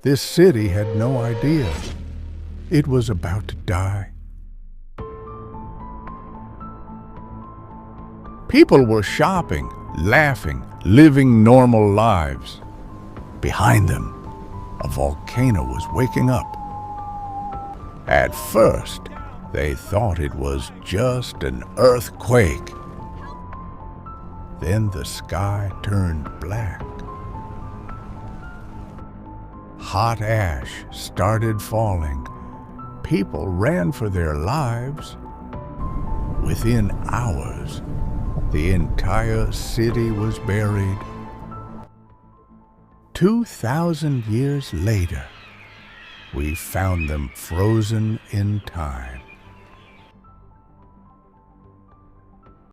This city had no idea it was about to die. People were shopping, laughing, living normal lives. Behind them, a volcano was waking up. At first, they thought it was just an earthquake. Then the sky turned black. Hot ash started falling. People ran for their lives. Within hours, the entire city was buried. 2,000 years later, we found them frozen in time.